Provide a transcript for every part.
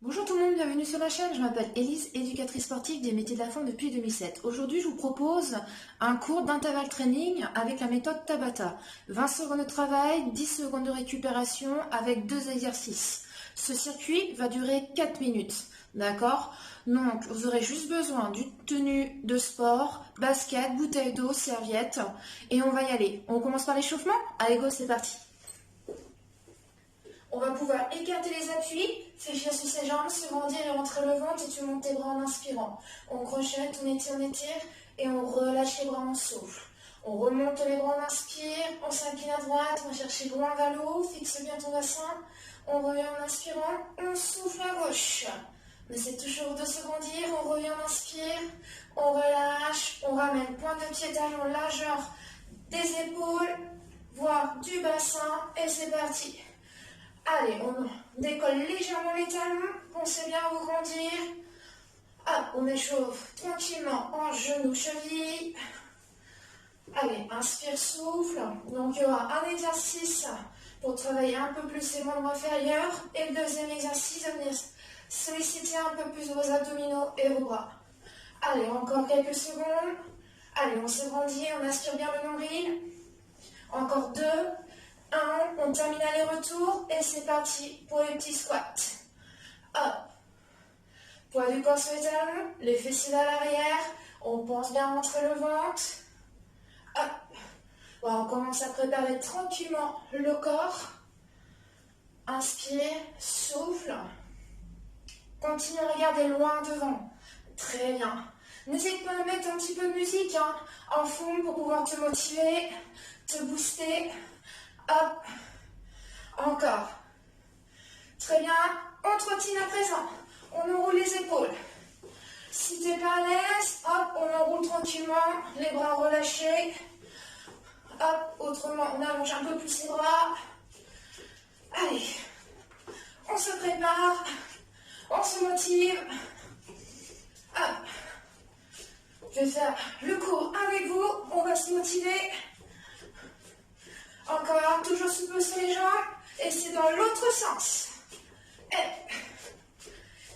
Bonjour tout le monde, bienvenue sur la chaîne. Je m'appelle Élise, éducatrice sportive des métiers de la forme depuis 2007. Aujourd'hui, je vous propose un cours d'intervalle training avec la méthode Tabata. 20 secondes de travail, 10 secondes de récupération avec 2 exercices. Ce circuit va durer 4 minutes, d'accord? Donc, vous aurez juste besoin d'une tenue de sport, basket, bouteille d'eau, serviette, et on va y aller. On commence par l'échauffement? Allez go, c'est parti! On va pouvoir écarter les appuis, fléchir sur ses jambes, se grandir et rentrer le ventre et tu montes tes bras en inspirant. On crochette, on étire et on relâche les bras, on souffle. On remonte les bras, on inspire, on s'incline à droite, on va chercher loin vers le haut, fixe bien ton bassin. On revient en inspirant, on souffle à gauche. On essaie toujours de se grandir, on revient, on inspire, on relâche, on ramène point de pied talon, largeur des épaules, voire du bassin et c'est parti. Allez, on décolle légèrement les talons, pensez bien à vous grandir. Hop, on échauffe tranquillement en genoux, chevilles. Allez, inspire, souffle. Donc il y aura un exercice pour travailler un peu plus les membres inférieurs. Et le deuxième exercice, à venir solliciter un peu plus vos abdominaux et vos bras. Allez, encore quelques secondes. Allez, on se grandit, on aspire bien le nombril. Encore 2. On termine aller-retour et c'est parti pour les petits squats. Hop. Poids du corps sur les talons, les fessiers à l'arrière. On pense bien rentrer le ventre. Hop. Voilà, on commence à préparer tranquillement le corps. Inspire, souffle. Continue à regarder loin devant. Très bien. N'hésite pas à mettre un petit peu de musique en fond pour pouvoir te motiver, te booster. Hop, encore. Très bien, on trottine à présent. On enroule les épaules. Si tu n'es pas à l'aise, hop, on enroule tranquillement, les bras relâchés. Hop, autrement, on allonge un peu plus les bras. Allez, on se prépare, on se motive. Hop, je vais faire le cours avec vous, on va se motiver. Encore, toujours souple sur les jambes, et c'est dans l'autre sens.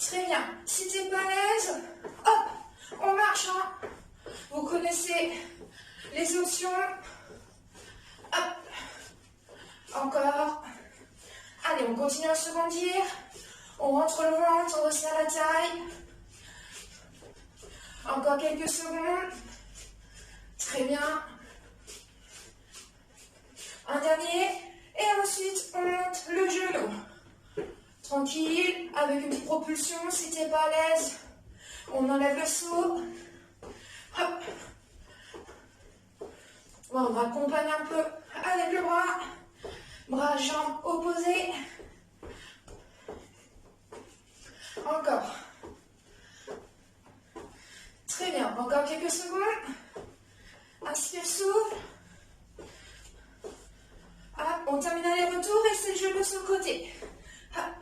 Très bien. Si tu n'es pas à l'aise, hop, on marche. Vous connaissez les options. Hop. Encore. Allez, on continue à se grandir. On rentre le ventre, on resserre la taille. Encore quelques secondes. Très bien. Un dernier, et ensuite on monte le genou. Tranquille, avec une petite propulsion, si tu n'es pas à l'aise, on enlève le saut. Hop. Bon, on va accompagner un peu avec le bras, jambes opposées. Encore. Très bien, encore quelques secondes. Inspire, souffle. Hop, on termine aller-retour et c'est le genou sur le côté. Hop.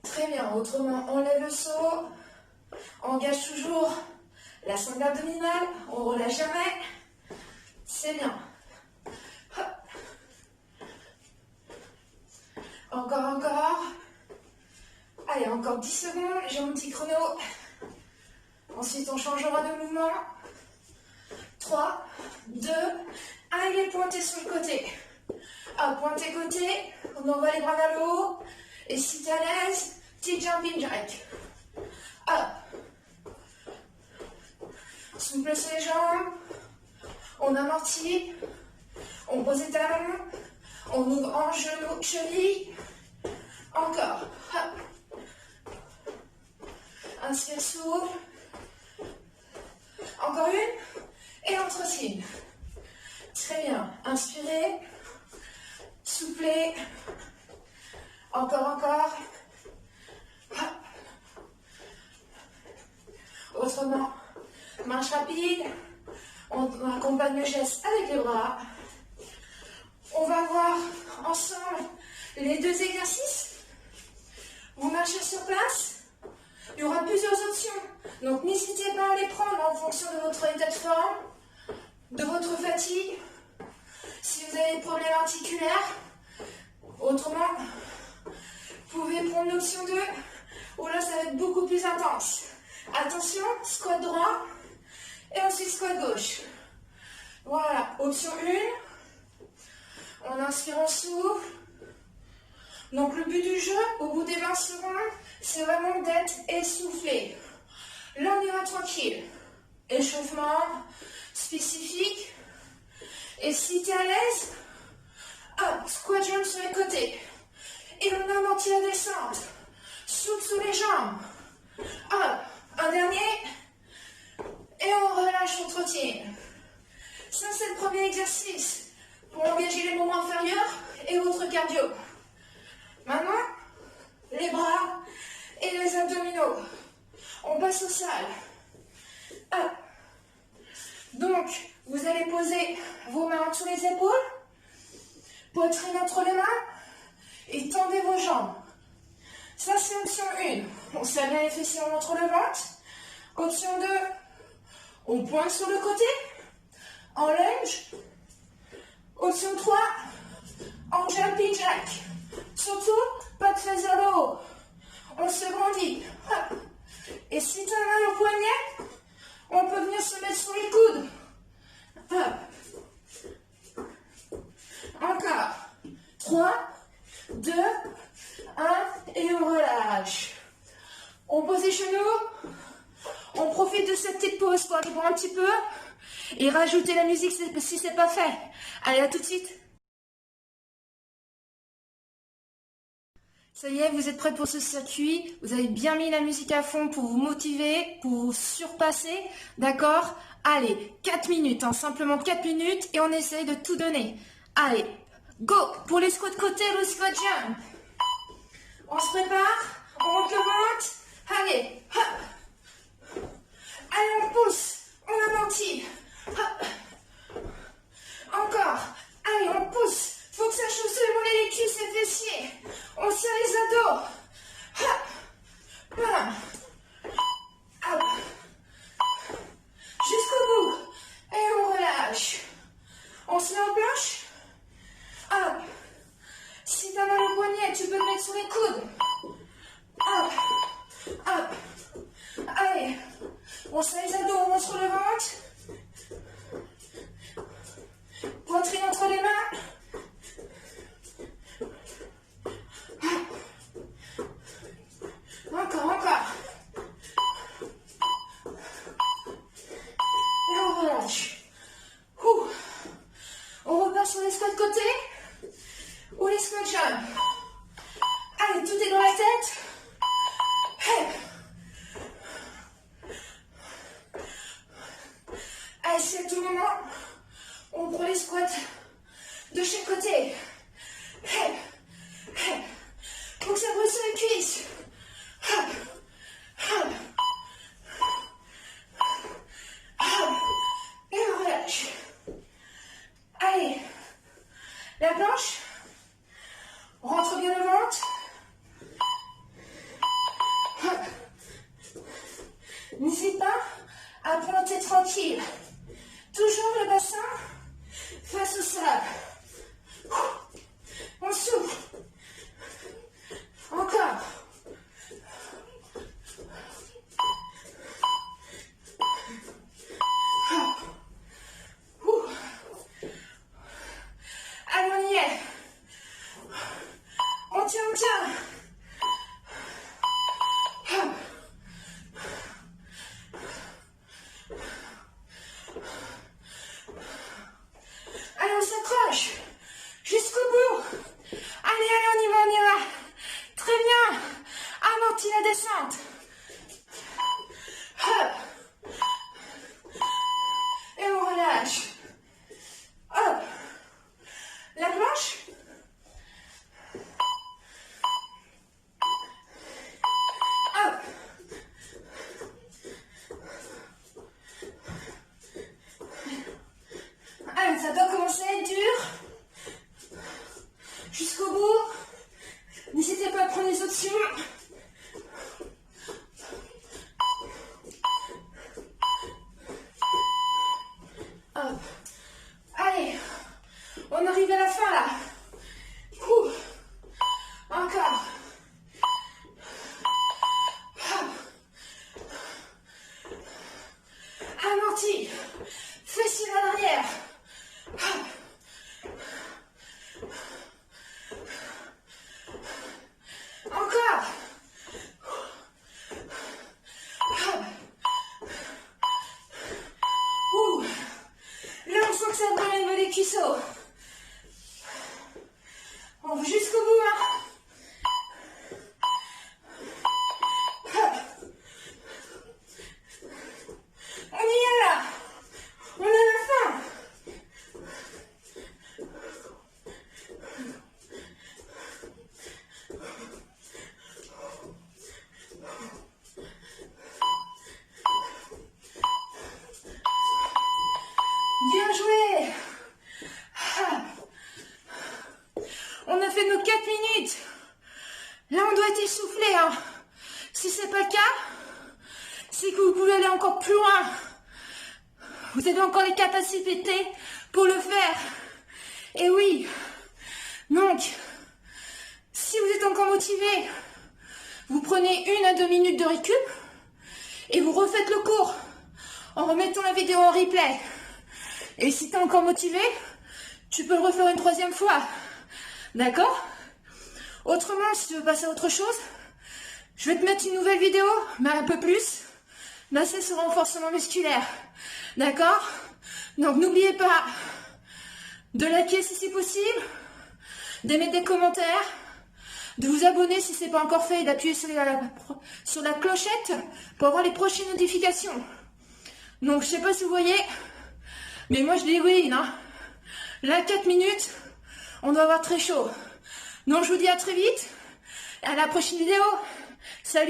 Très bien, autrement, on lève le saut. On engage toujours la sangle abdominale. On ne relâche jamais. C'est bien. Hop. Encore. Allez, encore 10 secondes. J'ai mon petit chrono. Ensuite, on changera de mouvement. 3, 2, 1, il est pointé sur le côté. Hop, pointé côté, on envoie les bras vers le haut. Et si tu es à l'aise, petit jumping jack. Hop. Souple sur les jambes. On amortit. On pose les talons. On ouvre en genou, cheville. Encore. Hop. Inspire, souffle. Encore une. Et on trottine. Très bien. Inspirez. Soufflez. Encore. Hop. Autrement, marche rapide. On accompagne le geste avec les bras. On va voir ensemble les 2 exercices. Vous marchez sur place. Il y aura plusieurs options. Donc n'hésitez pas à les prendre en fonction de votre état de forme, de votre fatigue. Si vous avez des problèmes articulaires, Autrement, vous pouvez prendre l'option 2, où là ça va être beaucoup plus intense. Attention, squat droit, et ensuite squat gauche. Voilà, option 1, on inspire, on souffle. Donc le but du jeu, au bout des 20 secondes, c'est vraiment d'être essoufflé. Là on ira tranquille. Échauffement spécifique. Et si tu es à l'aise, hop, squat jump sur les côtés. Et on amortit la descente. Souple sous les jambes. Hop, un dernier. Et on relâche, on trottine. Ça c'est le premier exercice pour engager les membres inférieurs et votre cardio. Maintenant, les bras et les abdominaux. On passe au sol. Hop. Donc, vous allez poser vos mains sous les épaules, poitrine entre les mains et tendez vos jambes. Ça, c'est option 1. On serre bien les fessiers entre le ventre. Option 2, on pointe sur le côté, en lunge. Option 3, en jumping jack. Surtout, pas de fesses vers le haut. On se grandit. Hop. Et si tu as mal au poignet, on peut venir se mettre sur les coudes. Hop. Encore. 3, 2, 1, et on relâche. On pose les genoux. On profite de cette petite pause pour aller boire un petit peu et rajouter la musique si c'est pas fait. Allez, à tout de suite. Ça y est, vous êtes prêts pour ce circuit. Vous avez bien mis la musique à fond pour vous motiver, pour vous surpasser. D'accord? Allez, 4 minutes, simplement 4 minutes et on essaye de tout donner. Allez, go! Pour les squats de côté, le squat jump. On se prépare, on monte le ventre. Allez, hop. Allez, on pousse, on amortit. Hop. Encore. Allez, on pousse. Faut que ça chauffe les cuisses et fessiers. On serre les abdos. Hop. Bam. Hop. Jusqu'au bout. Et on relâche. On se met en planche. Hop. Si t'as mal au poignet, tu peux te mettre sur les coudes. Hop. Hop. Allez. On serre les abdos, on monte sur le ventre. Poitrine entre les mains. Encore. Et on relâche. On repart sur les squats de côté ou les squats jump. Allez, tout est dans la tête. Hey. Allez, c'est à tout moment. On prend les squats de chaque côté. Hey. Faut que ça brûle sur les cuisses. Hop. Hop. Hop. Et on relâche. Allez. La planche. On rentre bien le ventre. Hop. N'hésite pas à planter tranquille. Toujours le bassin face au sol. On souffle. Encore. Allez, on y est. On tient. Allez, on s'accroche. Jusqu'au bout. Allez, on y va. Très bien. Amortis la descente. Hop. Et on relâche. Hop. La planche. Hop. Allez, ça doit commencer à être dur. Jusqu'au bout. N'hésitez pas à prendre les options. Hop. Allez, on arrive à la fin là. aussi. Fessiers vers l'arrière. Encore. Là, on sent que ça brûle au niveau des cuisseaux. On va jusqu'au bout, hein. On y est là. On est à la fin. Bien joué. On a fait nos 4 minutes. Là, on doit être essoufflé, hein. Si c'est pas le cas, c'est que vous pouvez aller encore plus loin. Vous avez encore les capacités pour le faire. Et oui. Donc, si vous êtes encore motivé, vous prenez 1 à 2 minutes de récup et vous refaites le cours en remettant la vidéo en replay. Et si tu es encore motivé, tu peux le refaire une 3e fois. D'accord? Autrement, si tu veux passer à autre chose, je vais te mettre une nouvelle vidéo, mais un peu plus basée sur le renforcement musculaire. D'accord? Donc n'oubliez pas de liker si c'est possible, d'émettre des commentaires, de vous abonner si ce n'est pas encore fait et d'appuyer sur la clochette pour avoir les prochaines notifications. Donc je ne sais pas si vous voyez, mais moi je dis oui, hein. Là 4 minutes, on doit avoir très chaud. Donc je vous dis à très vite, à la prochaine vidéo. Salut!